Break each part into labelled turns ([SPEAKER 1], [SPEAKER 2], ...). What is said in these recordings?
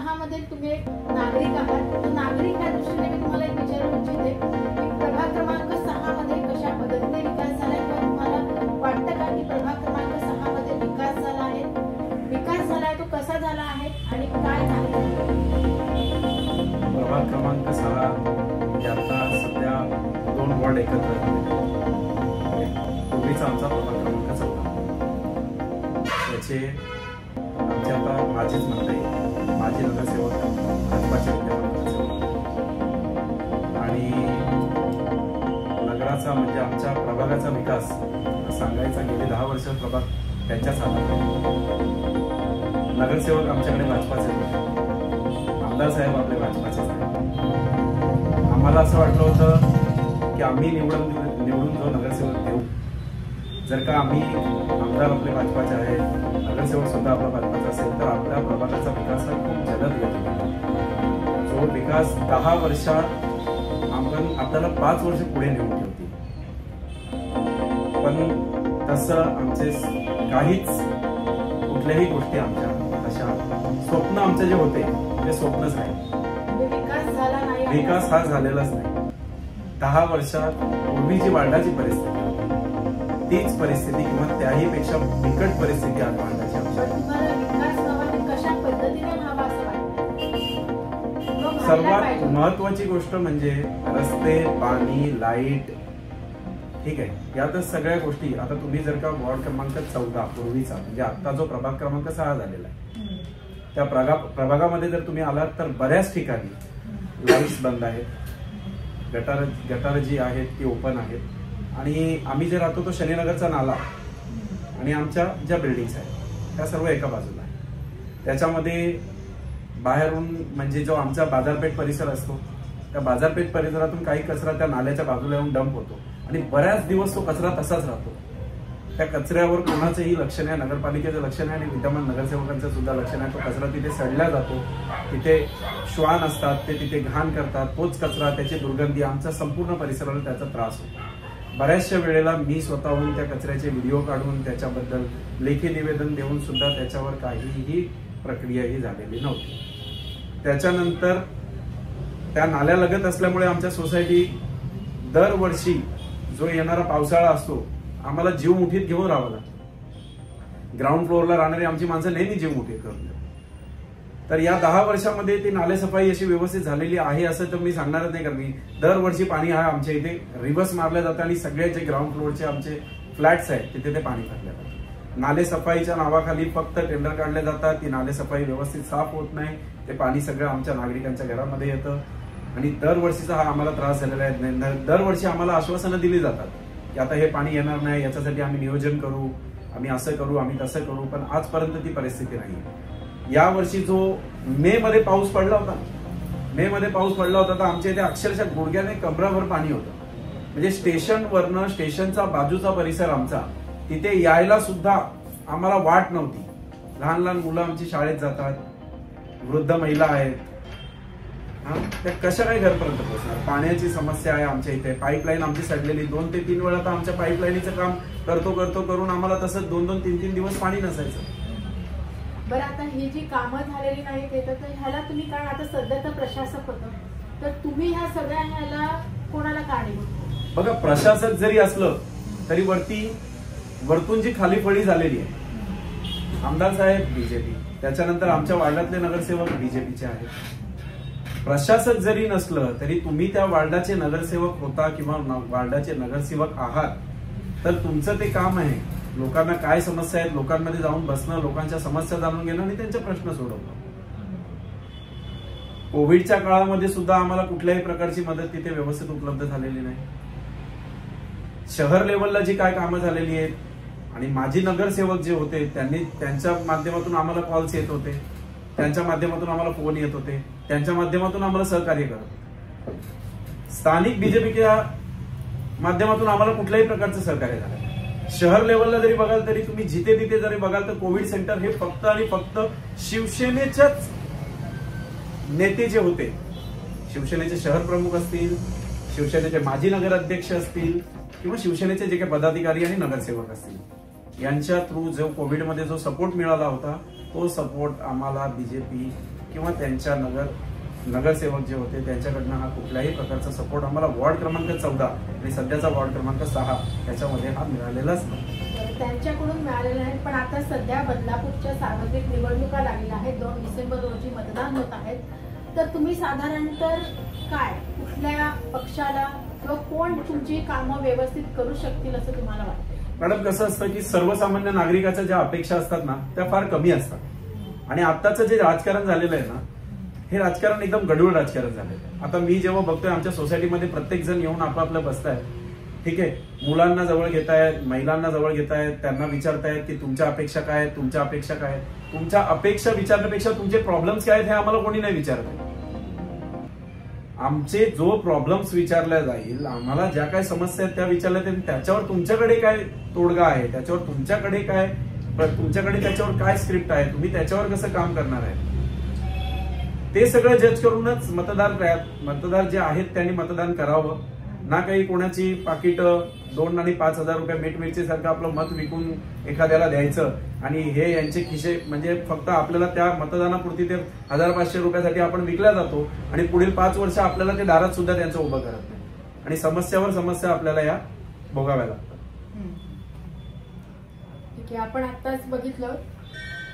[SPEAKER 1] 6 मध्ये तुम्ही एक नागरिक आहात. तर नागरिक या दृष्टीने मी तुम्हाला एक विचारू इच्छिते की प्रभाग क्रमांक 6 मध्ये कशा पद्धतीने विकास झालाय किंवा तुम्हाला वाटतं का की प्रभाग क्रमांक 6 मध्ये विकास झाला आहे? विकास झालाय तो कसा झाला आहे आणि काय झाले?
[SPEAKER 2] प्रभाग क्रमांक 6 आता सध्या 2 वॉर्ड एकत्र पूर्वीचा आमचा प्रभाग क्रमांक 14 त्याचे आमचे आता माझेच म्हणता येईल माजी नगरसेवक भाजपाचे आणि नगराचा म्हणजे आमच्या प्रभागाचा विकास सांगायचा गेले 10 वर्ष प्रभाग त्यांच्याच हातात. नगरसेवक आमच्याकडे भाजपाचे होते, आमदार साहेब आपले भाजपाचे आहेत. आम्हाला असं वाटलं होतं की आम्ही निवडून जो नगरसेवक देऊ, जर का आम्ही आमदार आपले भाजपाचे आहेत, नगरसेवक सुद्धा आपला भाजपाचा असेल तर आपल्या प्रभागाचा विकास हा खूप जलद होतो. जो विकास 10 वर्षात आपण आपल्याला 5 वर्ष पुढे नेऊन ठेवते. पण तसं आमचे काहीच कुठल्याही गोष्टी आमच्या अशा स्वप्न आमचे जे होते ते स्वप्नच नाही. विकास हा झालेलाच नाही. 10 वर्षात पूर्वी जी वार्डाची परिस्थिती तीच परिस्थिती किंवा त्याही पेक्षा बिकट परिस्थिती आज वाढण्याची सर्वात महत्वाची गोष्ट म्हणजे रस्ते, पाणी, लाईट, ठीक आहे. यातच सगळ्या गोष्टी. आता तुम्ही जर का वॉर्ड क्रमांक 14 पूर्वीचा म्हणजे आता जो प्रभाग क्रमांक 6 झालेला आहे त्या प्रभागामध्ये जर तुम्ही आलात तर बऱ्याच ठिकाणी लाईट्स बंद आहेत, गटार जी आहेत ती ओपन आहेत आणि आम्ही जे राहतो तो शनीनगरचा नाला आणि आमच्या ज्या बिल्डिंग्स आहेत त्या सर्व एका बाजूला आहे. त्याच्यामध्ये बाहेरून म्हणजे जो आमचा बाजारपेठ परिसर असतो त्या बाजारपेठ परिसरातून काही कचरा त्या नाल्याच्या बाजूला येऊन डंप होतो आणि बऱ्याच दिवस तो कचरा तसाच राहतो. त्या कचऱ्यावर कोणाचंही लक्ष नाही, नगरपालिकेचं लक्ष नाही आणि विद्यमान नगरसेवकांचं सुद्धा लक्ष नाही. तो कचरा तिथे सडला जातो, तिथे श्वान असतात ते तिथे घाण करतात, तोच कचरा, त्याची दुर्गंधी, आमचा संपूर्ण परिसराला त्याचा त्रास होतो. बऱ्याचशा वेळेला मी स्वतःहून त्या कचऱ्याचे व्हिडिओ काढून त्याच्याबद्दल लेखी निवेदन देऊन सुद्धा त्याच्यावर काहीही प्रक्रिया ही झालेली नव्हती. त्याच्यानंतर त्या नाल्यालगत असल्यामुळे आमच्या सोसायटी दरवर्षी जो येणारा पावसाळा असतो आम्हाला जीव मुठीत घेऊन राहावं लागतं. ग्राउंड फ्लोअरला राहणारी आमची माणसं नेहमी जीव मुठीत करून देतात. तर या 10 वर्षामध्ये ती नालेसफाई अशी व्यवस्थित झालेली आहे असं तर मी सांगणारच नाही, कारण मी दरवर्षी पाणी हा आमच्या इथे रिव्हर्स मारलं जातं आणि सगळे जे ग्राउंड फ्लोअरचे आमचे फ्लॅट्स आहेत तिथे ते पाणी टाकलं जातं. नालेसफाईच्या नावाखाली फक्त टेंडर काढले जातात, ती नालेसफाई व्यवस्थित साफ होत नाही, ते पाणी सगळं आमच्या नागरिकांच्या घरामध्ये येतं आणि दरवर्षीचा हा आम्हाला त्रास झालेला आहे. दरवर्षी आम्हाला आश्वासनं दिली जातात की आता हे पाणी येणार नाही, याच्यासाठी आम्ही नियोजन करू, आम्ही असं करू, आम्ही तसं करू, पण आजपर्यंत ती परिस्थिती नाही. यावर्षी जो मे मध्ये पाऊस पडला होता तर आमच्या इथे अक्षरशः गुडघ्याने कमराभर पाणी होतं. म्हणजे स्टेशनवरनं, स्टेशनचा बाजूचा परिसर आमचा, तिथे यायला सुद्धा आम्हाला वाट नव्हती. लहान लहान मुलं आमची शाळेत जातात, वृद्ध महिला आहेत, त्या कशा काय घरपर्यंत पोहोचणार. पाण्याची समस्या आहे आमच्या इथे. पाईपलाईन आमची सडलेली, 2 ते 3 वेळा तर आमच्या पाईपलाईनीचं काम करतो करून आम्हाला तसं 2-2, 3-3 दिवस पाणी नसायचं.
[SPEAKER 1] बरं, आता ही जी कामं झालेली नाहीत तर ह्याला तुम्ही काय, आता सध्या तर प्रशासक होतं तर तुम्ही ह्या सगळ्या ह्याला कोणाला कारणीभूत?
[SPEAKER 2] बघा, प्रशासक जरी असलं तरी वरतून जी खाली फळी झालेली आहे, आमदार साहेब बीजेपी, त्याच्यानंतर आमच्या वार्डातले नगरसेवक बीजेपीचे आहेत. प्रशासक जरी नसलं तरी तुम्ही त्या वार्डाचे नगरसेवक होता किंवा वार्डाचे नगरसेवक आहात तर तुमचं ते काम आहे लोकांना काय समस्या आहेत लोकांमध्ये जाऊन बसणं, लोकांच्या समस्या जाणून घेणं आणि त्यांचे प्रश्न सोडवणं. कोविडच्या काळामध्ये सुद्धा आम्हाला कुठल्याही प्रकारची मदत तिथे व्यवस्थित उपलब्ध झालेली नाही. शहर लेवलला जी काय कामं झालेली आहेत आणि माजी नगरसेवक जे होते त्यांच्या माध्यमातून आम्हाला कॉल्स येत होते, त्यांच्या माध्यमातून आम्हाला फोन येत होते, त्यांच्या माध्यमातून आम्हाला सहकार्य करत. स्थानिक बीजेपीच्या माध्यमातून आम्हाला कुठल्याही प्रकारचं सहकार्य झालं. शहर लेवलला जरी बघाल तरी तुम्ही जिथे तिथे जरी बघाल तर कोविड सेंटर हे फक्त आणि फक्त शिवसेनेच्याच नेते जे होते, शिवसेनेचे शहर प्रमुख असतील, शिवसेनेचे माजी नगराध्यक्ष असतील किंवा शिवसेनेचे जे काही पदाधिकारी आणि नगरसेवक असतील, यांच्या थ्रू जो कोविडमध्ये जो सपोर्ट मिळाला होता तो सपोर्ट आम्हाला बीजेपी किंवा त्यांच्या नगरसेवक जे होते त्यांच्याकडनं हा कुठल्याही प्रकारचा सपोर्ट आम्हाला वॉर्ड क्रमांक 14 आणि सध्याचा वॉर्ड क्रमांक 6 त्याच्यामध्ये हा मिळालेलाच नाही.
[SPEAKER 1] त्यांच्याकडून मिळालेला आहे. पण आता सध्या बदलापूरच्या सार्वत्रिक निवडणुका लागलेल्या आहेत. 2 डिसेंबर रोजी मतदान होत आहेत. तर तुम्ही साधारणतः काय कुठल्या पक्षाला किंवा कोण तुमची कामं व्यवस्थित करू शकतील असं तुम्हाला वाटतं?
[SPEAKER 2] मॅडम, कसं असतं की सर्वसामान्य नागरिकाच्या ज्या अपेक्षा असतात ना त्या फार कमी असतात. आणि आत्ताचं जे राजकारण झालेलं आहे ना, हे राजकारण एकदम गढूळ राजकारण झालेलं आहे. आता मी जेव्हा बघतोय आमच्या सोसायटीमध्ये प्रत्येक जण येऊन आपापलं बसताय, ठीक आहे, मुलांना जवळ घेतायत, महिलांना जवळ घेतायत, त्यांना विचारतायत की तुमच्या अपेक्षा काय आहेत, तुमच्या अपेक्षा काय आहेत. तुमच्या अपेक्षा विचारण्यापेक्षा तुमचे प्रॉब्लेम्स काय आहेत हे आम्हाला कोणी नाही विचारत. आमचे जो प्रॉब्लेम्स विचारल्या जाईल, आम्हाला ज्या काय समस्या आहेत त्या विचारल्या जाईल, त्याच्यावर तुमच्याकडे काय तोडगा आहे, त्याच्यावर तुमच्याकडे त्याच्यावर काय स्क्रिप्ट आहे, तुम्ही त्याच्यावर कसं काम करणार आहे, ते सगळं जज करूनच मतदार जे आहेत त्यांनी मतदान करावं. ना काही कोणाची पाकिट 2 आणि 5,000 रुपये मीठ मिरची सारखं आपलं मत विकून एखाद्याला द्यायचं आणि हे यांचे खिशे म्हणजे फक्त आपल्याला त्या मतदानापुरती ते 1,000-500 रुपयासाठी आपण विकल्या जातो आणि पुढील 5 वर्ष आपल्याला ते दारात सुद्धा त्यांचं उभं करत नाही आणि समस्यावर समस्या आपल्याला या भोगाव्या लागतात.
[SPEAKER 1] ठीक आहे, आपण आताच बघितलं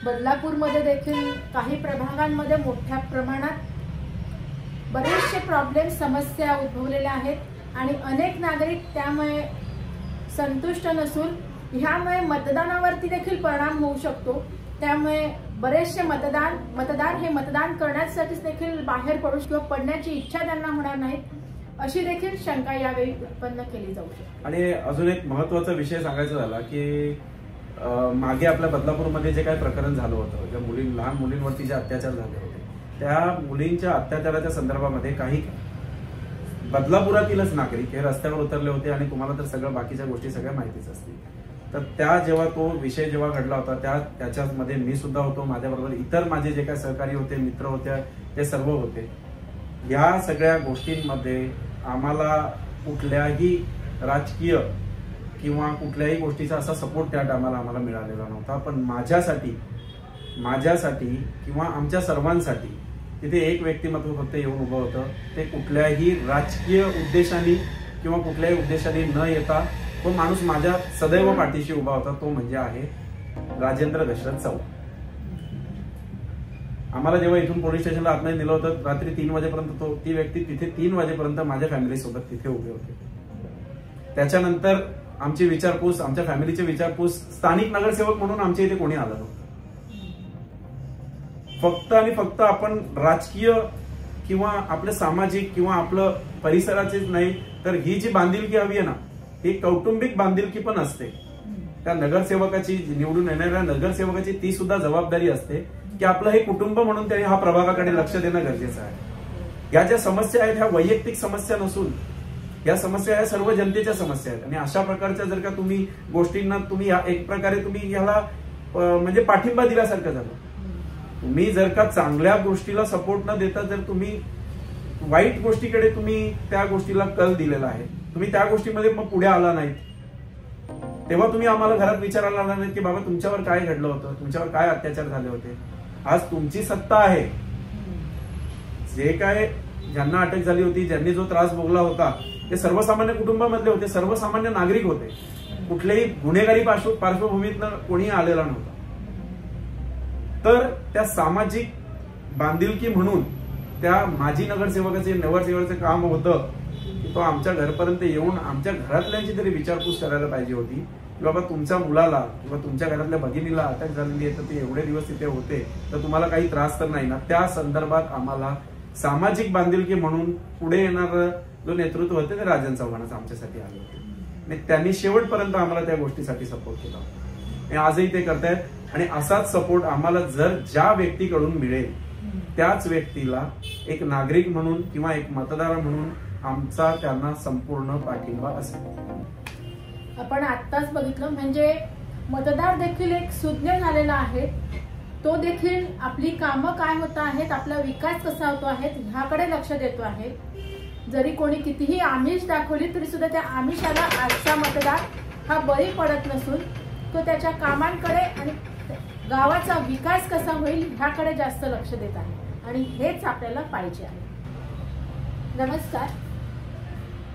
[SPEAKER 1] बदलापूरमध्ये देखील काही प्रभागांमध्ये मोठ्या प्रमाणात बरेचसे प्रॉब्लेम समस्या उद्भवलेल्या आहेत आणि अनेक नागरिक त्यामुळे संतुष्ट नसून ह्यामुळे मतदानावरती देखील परिणाम होऊ शकतो. त्यामुळे बरेचसे मतदार हे मतदान करण्यासाठीच देखील बाहेर पडू किंवा पडण्याची इच्छा त्यांना होणार नाही, अशी देखील शंका यावेळी उत्पन्न केली जाऊ शकते.
[SPEAKER 2] आणि अजून एक महत्वाचा विषय सांगायचा झाला की मागे आपल्या बदलापूरमध्ये जे काही प्रकरण झालं होतं, ज्या लहान मुलींवरती जे अत्याचार झाले होते, त्या मुलींच्या अत्याचाराच्या संदर्भामध्ये काही बदलापुरातीलच नागरिक हे रस्त्यावर उतरले होते आणि तुम्हाला तर सगळं बाकीच्या गोष्टी सगळ्या माहितीच असतील. तर त्या जेव्हा तो विषय जेव्हा घडला होता त्याच्यामध्ये मी सुद्धा होतो, माझ्याबरोबर इतर माझे जे काही सहकारी होते, मित्र होते, ते सर्व होते. या सगळ्या गोष्टींमध्ये आम्हाला कुठल्याही राजकीय किंवा कुठल्याही गोष्टीचा असा सपोर्ट त्या टायमाला आम्हाला मिळालेला नव्हता. पण माझ्यासाठी किंवा आमच्या सर्वांसाठी तिथे एक व्यक्तिमत्व फक्त येऊन उभं होतं. ते कुठल्याही राजकीय उद्देशाने किंवा कुठल्याही उद्देशाने न येता तो माणूस माझ्या सदैव पाठीशी उभा होता. तो म्हणजे आहे राजेंद्र दशरथ चव्हाण. आम्हाला जेव्हा इथून पोलीस स्टेशनला आतमध्ये नेलं होतं, रात्री 3 वाजेपर्यंत ती व्यक्ती तिथे 3 वाजेपर्यंत माझ्या फॅमिली सोबत तिथे उभे होते. त्याच्यानंतर आमची विचारपूस, आमच्या फॅमिलीची विचारपूस स्थानिक नगरसेवक म्हणून आमच्या इथे कोणी आलं नव्हतं. फक्त आणि फक्त आपण राजकीय किंवा आपलं सामाजिक किंवा आपलं परिसराचीच नाही, तर ही जी बांधिलकी हवी आहे ना, ही कौटुंबिक बांधिलकी पण असते. त्या नगरसेवकाची, निवडून येणाऱ्या नगरसेवकाची ती सुद्धा जबाबदारी असते की आपलं हे कुटुंब म्हणून त्यांनी हा प्रभागाकडे लक्ष देणं गरजेचं आहे. या ज्या समस्या आहेत ह्या वैयक्तिक समस्या नसून या समस्या या सर्व जनतेच्या समस्या आहेत. आणि अशा प्रकारच्या जर का तुम्ही गोष्टींना तुम्ही एक प्रकारे तुम्ही याला म्हणजे पाठिंबा दिल्यासारखं झालं. तुम्ही जर का चांगल्या गोष्टीला सपोर्ट न देता जर तुम्ही वाईट गोष्टीकडे तुम्ही त्या गोष्टीला कल दिलेला आहे, तुम्ही त्या गोष्टीमध्ये मग पुढे आला नाहीत, तेव्हा तुम्ही आम्हाला घरात विचारायला आला नाहीत की बाबा तुमच्यावर काय घडलं होतं, तुमच्यावर काय अत्याचार झाले होते. आज तुमची सत्ता आहे. जे काय ज्यांना अटक झाली होती, ज्यांनी जो त्रास भोगला होता, ते सर्वसामान्य कुटुंबामधले होते, सर्वसामान्य नागरिक होते. कुठल्याही गुन्हेगारी पार्श्वभूमीतनं कोणी आलेला नव्हता. तर त्या सामाजिक बांधिलकी म्हणून त्या माजी नगरसेवकाचं काम होतं की तो आमच्या घरपर्यंत येऊन आमच्या घरातल्यांची तरी विचारपूस करायला पाहिजे होती की बाबा तुमच्या मुलाला किंवा तुमच्या घरातल्या भगिनीला अटक झालेली आहे, तर ते एवढे दिवस तिथे होते, तर तुम्हाला काही त्रास तर नाही ना. त्या संदर्भात आम्हाला सामाजिक बांधिलकी म्हणून पुढे येणारं जो नेतृत्व होते ते राजन चव्हाणच आमच्यासाठी आले होते आणि त्यांनी शेवटपर्यंत आम्हाला त्या गोष्टीसाठी सपोर्ट केला आणि आजही ते करतायत. आणि असाच सपोर्ट आम्हाला जर ज्या व्यक्तीकडून मिळेल त्याच व्यक्तीला एक नागरिक म्हणून किंवा एक मतदार म्हणून आमचा त्यांना संपूर्ण पाठिंबा असेल.
[SPEAKER 1] आपण आत्ताच बघितलं म्हणजे मतदार देखील एक सुज्ञ झालेला आहे. तो देखील आपली कामं काय होत आहेत, आपला विकास कसा होतो आहे ह्याकडे लक्ष देतो आहे. जरी कोणी कितीही आमिष दाखवली तरी सुद्धा त्या आमिषाला आजचा मतदार हा बळी पडत नसून तो त्याच्या कामांकडे आणि गावाचा विकास कसा होईल ह्याकडे जास्त लक्ष देत आहे. आणि हेच आपल्याला पाहिजे आहे. नमस्कार.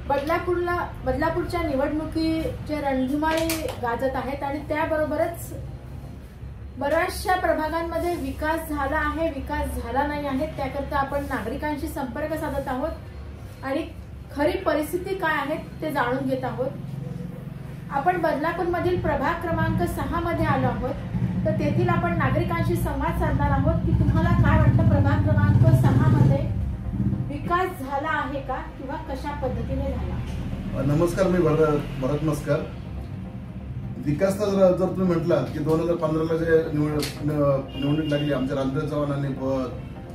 [SPEAKER 1] बदलापूरच्या निवडणुकीचे रणधुमाळे गाजत आहेत आणि त्याबरोबरच बऱ्याचशा प्रभागांमध्ये विकास झाला आहे, विकास झाला नाही आहे. त्याकरता आपण नागरिकांशी संपर्क साधत आहोत आणि खरी परिस्थिती काय आहे ते जाणून घेत आहोत. आपण बदलापूरमधील प्रभाग क्रमांक 6 मध्ये आलो आहोत. तर तेथील आपण नागरिकांशी संवाद साधणार आहोत की तुम्हाला काय वाटतं, प्रभाग क्रमांक 6 मध्ये विकास झाला आहे का किंवा कशा पद्धतीने झाला?
[SPEAKER 3] नमस्कार, मी भरत मस्कर. विकास तर जर तुम्ही म्हटलात की 2015ला जे निवडणूक लागली, आमच्या राजेंद्र चव्हाण आणि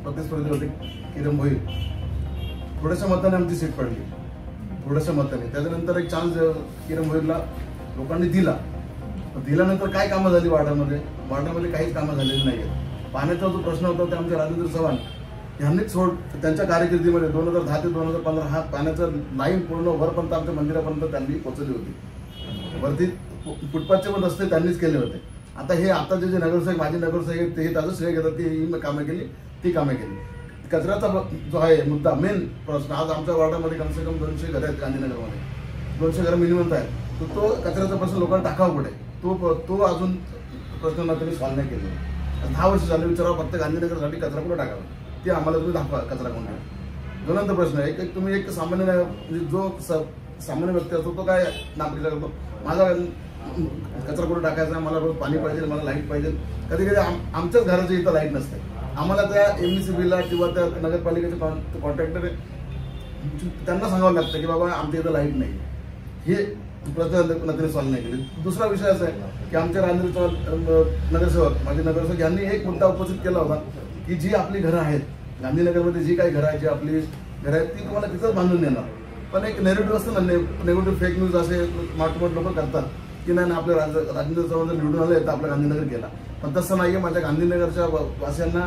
[SPEAKER 3] प्रतिस्पर्धी होते किरण भोईर, थोड्याशा मताने आमची सीट पडली, थोड्याशा मताने. त्याच्यानंतर एक चान्स किरण भोईरला लोकांनी दिल्यानंतर काय कामं झाली वार्डामध्ये काहीच कामं झालेली नाहीये. पाण्याचा जो प्रश्न होता ते आमच्या राजेंद्र चव्हाण यांनीच त्यांच्या कारकिर्दीमध्ये 2010 ते 2015 हा पाण्याचा लाईन पूर्ण वरपर्यंत आमच्या मंदिरापर्यंत त्यांनी पोहोचली होती. वरती फुटपाथचे पण रस्ते त्यांनीच केले होते. आता जे नगरसेवक, माजी नगरसेवक आहेत ते त्याचं श्रेय घेतात, ती कामं केली, ती कामं केली. कचऱ्याचा जो आहे मुद्दा, मेन प्रश्न, आज आमच्या वार्डामध्ये कमसे कम 200 घरं आहेत. गांधीनगरमध्ये 200 घरं मिनिमम आहेत. तर तो कचऱ्याचा प्रश्न लोकांना टाकावा पडे, तो अजून प्रश्न त्यांनी सॉल्व्ह नाही केला. 10 वर्ष झाले. विचारावं फक्त गांधीनगरसाठी कचरा कुठे टाकावा, ते आम्हाला तुम्ही दाखवा कचरा कोण आहे. दोनंतर प्रश्न आहे, तुम्ही एक सामान्य म्हणजे जो सामान्य व्यक्ती असतो तो काय नागरिक करतो, माझा कचरा कुठे टाकायचा, मला रोज पाणी पाहिजे, मला लाईट पाहिजे. कधी कधी आमच्याच घराच्या इथं लाईट नसते. आम्हाला त्या MSCBला किंवा त्या नगरपालिकेचे कॉन्ट्रॅक्टर त्यांना सांगावं लागतं की बाबा आमच्या इथं लाईट नाही. हे प्रश्न सॉल्व्ह नाही केले. दुसरा विषय असा आहे की आमच्या नगरसेवक, माझे नगरसेवक यांनी एक मुद्दा उपस्थित केला होता की जी आपली घरं आहेत गांधीनगरमध्ये, जी काही घरं आहेत, जी आपली घरं आहेत ती तुम्हाला तिथंच बांधून देणार. पण एक नेगेटिव्ह असतं ना, नेगेटिव्ह फेक न्यूज असे मोठमोठे लोक करतात की नाही आपल्या राजेंद्र चव्हाण जर निवडून आले तर आपलं गांधीनगर गेला. पण तसं नाहीये. माझ्या गांधीनगरच्या वासियांना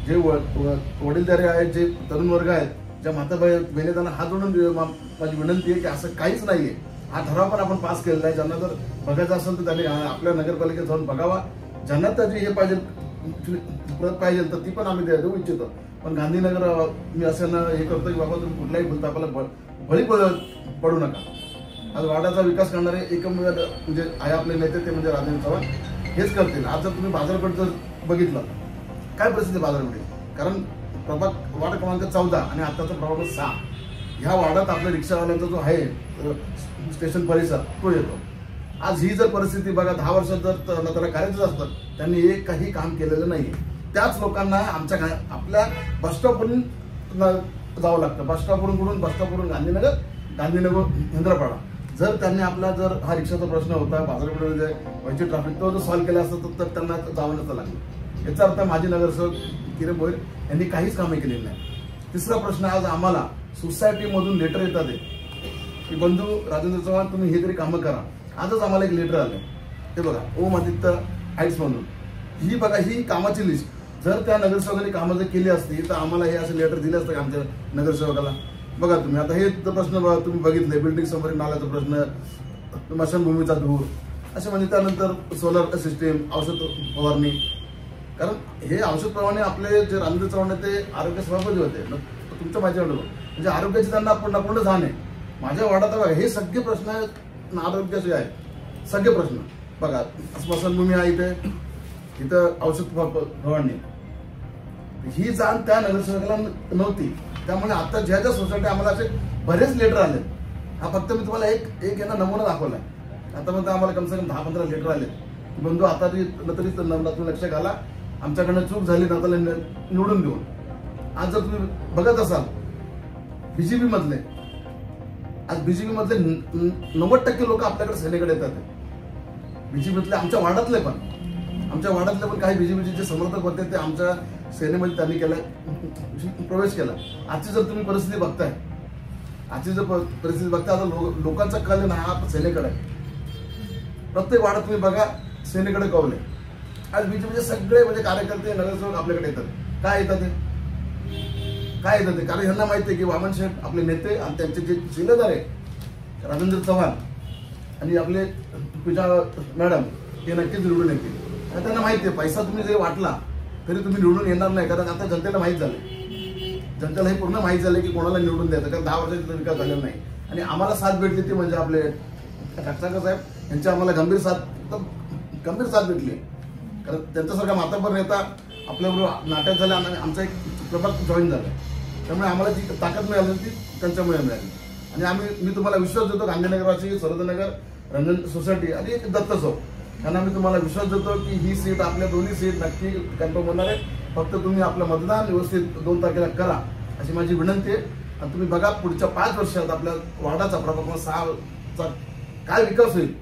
[SPEAKER 3] जे वडीलधारे आहेत, जे तरुण वर्ग आहेत, ज्या माता बहिणी, त्यांना हात जोडून माझी विनंती आहे की असं काहीच नाहीये. हा ठराव पण आपण पास केलेला आहे. ज्यांना जर बघायचं असेल तर त्यांनी आपल्या नगरपालिकेत जाऊन बघावा. ज्यांना त्याची हे पाहिजे, प्रत पाहिजे तर ती पण आम्ही देऊ इच्छितो. पण गांधीनगर मी असं हे करतो की बाबा तुम्ही कुठल्याही भूलथापाला बळी पडू नका. आज वार्डाचा विकास करणारे एकमेव म्हणजे आहे आपले नेते, ते म्हणजे राजेंद्र चव्हाण हेच करतील. आज जर तुम्ही बाजारपेठ जर बघितलं काय परिस्थिती बाजारपेठेत, कारण वार्ड क्रमांक 14 आणि आताचा प्रभाग 6 ह्या वार्डात आपल्या रिक्षावाल्यांचा जो आहे स्टेशन परिसर तो येतो. आज ही जर परिस्थिती बघा, 10 वर्षात जर त्याला करायचं असतं, त्यांनी एकही काम केलेलं नाहीये. त्याच लोकांना आपल्या बसस्टॉपवरून जावं लागतं. बसस्टॉपवरून गांधीनगर इंद्रपाडा. जर त्यांनी आपला जर हा रिक्षाचा प्रश्न होता, बाजारपेठेमध्ये व्हायची ट्रॅफिक, तो जर सॉल्व्ह केला असतं तर त्यांना जावं नसतं लागलं. याचा अर्थ माजी नगरसेवक किरण भोईर यांनी काहीच कामे केलेली नाही. तिसरा प्रश्न, आज आम्हाला सोसायटीमधून लेटर येतात की बंधू राजेंद्र चव्हाण तुम्ही हे तरी कामं करा. आजच आम्हाला एक लेटर आलं, ते बघा, ओम आदित्य हाईट्स म्हणून. ही बघा, ही कामाची लिस्ट. जर त्या नगरसेवकांनी कामं जर केली असती तर आम्हाला हे असे लेटर दिले असतं आमच्या नगरसेवकाला. बघा तुम्ही आता हे प्रश्न तुम्ही बघितले, बिल्डिंग समोर नाल्याचा प्रश्न, स्मशानभूमीचा धूर, असे म्हणजे त्यानंतर सोलर सिस्टीम, औषध फवारणी. कारण हे औषध फवारणी आपले जे राजेंद्र चव्हाण ते आरोग्य सभापती होते, तुमच्या माझ्याकडे म्हणजे आरोग्याची त्यांना पूर्ण जाण आहे. माझ्या वार्डात बघा हे सगळे प्रश्न आरोग्याचे आहेत, सगळे प्रश्न बघा. स्मशानभूमी आहे इथं औषध फवारणी, ही जाण त्या नगरसेवकाला नव्हती. त्यामुळे आता ज्या ज्या सोसायटी आम्हाला असे बरेच लेटर आले. हा फक्त मी तुम्हाला एक यांना नमुना दाखवलाय. आतापर्यंत आम्हाला कमसे कम 10-15 लेटर आले. बंधू आता तरी तुम्ही लक्ष घाला, आमच्याकडनं चूक झाली ना त्याला निवडून देऊन. आज जर तुम्ही बघत असाल बीजेपी मधले, आज बीजेपी मधले 90% लोक आपल्याकडे सेनेकडे येतात. बीजेपीतले आमच्या वार्डातले पण काही बीजेपीचे जे समर्थक होते ते आमच्या सेनेमध्ये त्यांनी प्रवेश केला. आजची जर तुम्ही परिस्थिती बघताय, आता लोकांचा कल ना हा सेनेकडे आहे. प्रत्येक वार्डात तुम्ही बघा सेनेकडे कौल आहे. आज बीजेपीचे सगळे म्हणजे कार्यकर्ते, नगरसेवक आपल्याकडे येतात. काय येतात ते कारण ह्यांना माहिती आहे की वामन शेठ आपले नेते आणि त्यांचे जे शिलेदार आहे राजेंद्र चव्हाण आणि आपले पूजा मॅडम हे नक्कीच निवडून येतील. त्यांना माहिती आहे पैसा तुम्ही जरी वाटला तरी तुम्ही निवडून येणार नाही, कारण आता जनतेला माहीत झालं, जनतेला हे पूर्ण माहीत झालं की कोणाला निवडून द्यायचं, कारण 10 वर्षाचा विकास झालेला नाही. आणि आम्हाला साथ भेटली ती म्हणजे आपले टाकसाळकर साहेब यांची आम्हाला गंभीर साथ भेटली, कारण त्यांच्यासारखा मातब्बर नेता आपल्याबरोबर नाट्यात झाला आणि आमचा एक प्रभाग जॉईन झाला, त्यामुळे आम्हाला जी ताकद मिळाली ती त्यांच्यामुळे मिळाली. आणि मी तुम्हाला विश्वास देतो, गांधीनगरवासी, सरदारनगर, रंजन सोसायटी आणि एक दत्त चौक यांना मी तुम्हाला विश्वास देतो की ही सीट, आपल्या दोन्ही सीट नक्की कन्फर्म होणार आहे. फक्त तुम्ही आपलं मतदान व्यवस्थित 2 तारखेला करा अशी माझी विनंती आहे. आणि तुम्ही बघा पुढच्या 5 वर्षात आपल्या वार्डाचा प्रभाग 6चा काय विकास होईल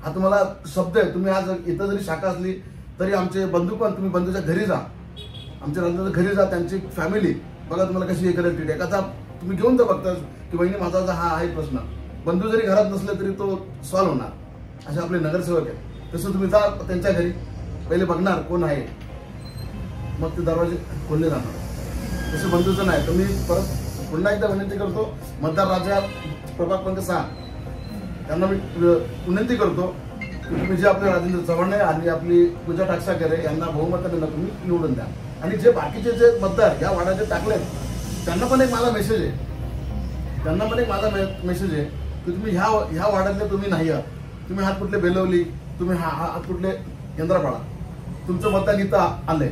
[SPEAKER 3] हा तुम्हाला शब्द आहे. तुम्ही आज इथं जरी शाखा असली तरी आमचे बंधू पण, तुम्ही बंधूच्या घरी जा, आमच्या राजाच्या घरी जा, त्यांची फॅमिली बघा तुम्हाला कशी हे करेल. एखादा तुम्ही घेऊन जा बघता की बहिणी माझा हा आहे प्रश्न, बंधू जरी घरात नसले तरी तो सॉल्व्ह होणार, असे आपले नगरसेवक आहेत. तसं तुम्ही जा त्यांच्या घरी, पहिले बघणार कोण आहे, मग ते दरवाजे खोलले जाणार. तसं बंधूचं नाही. तर मी परत पुन्हा एकदा विनंती करतो, मतदार राजा प्रभाग क्रमांक 6 त्यांना मी विनंती करतो की तुम्ही जे आपले राजेंद्र चव्हाण आहे आणि आपली पूजा टाकसाळकर आहे यांना बहुमताने तुम्ही निवडून द्या. आणि जे बाकीचे जे मतदार या वार्डाचे टाकलेत त्यांना पण एक माझा मेसेज आहे, की तुम्ही ह्या वार्डातले तुम्ही नाही आहात, तुम्ही हात कुठले बेलवली, तुम्ही हात कुठले केंद्रापाडा, तुमचं मतदान इथं आलंय,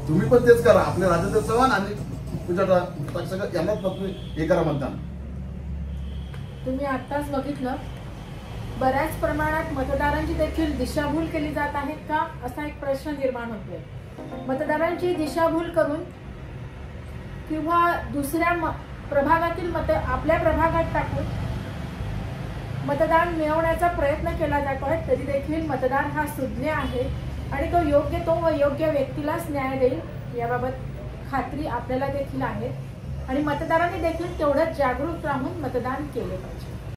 [SPEAKER 3] तुम्ही पण तेच करा. आपले राजेंद्र चव्हाण आणि पूजा टाकसाळकर यांनाच तुम्ही हे करा मतदान.
[SPEAKER 1] तुम्ही आत्ताच बघितलं, बऱ्याच प्रमाणात मतदारांची देखील दिशाभूल केली जात आहे का असा एक प्रश्न निर्माण होतोय. मतदारांची दिशाभूल करून किंवा दुसऱ्या प्रभागातील मत आपल्या प्रभागात टाकून मतदान मिळवण्याचा प्रयत्न केला जातो आहे. तरी देखील मतदार हा सुज्ञ आहे आणि तो योग्य व्यक्तीलाच न्याय देईल याबाबत खात्री आपल्याला देखील आहे. आणि मतदारांनी देखील तेवढंच जागरूक राहून मतदान केले पाहिजे.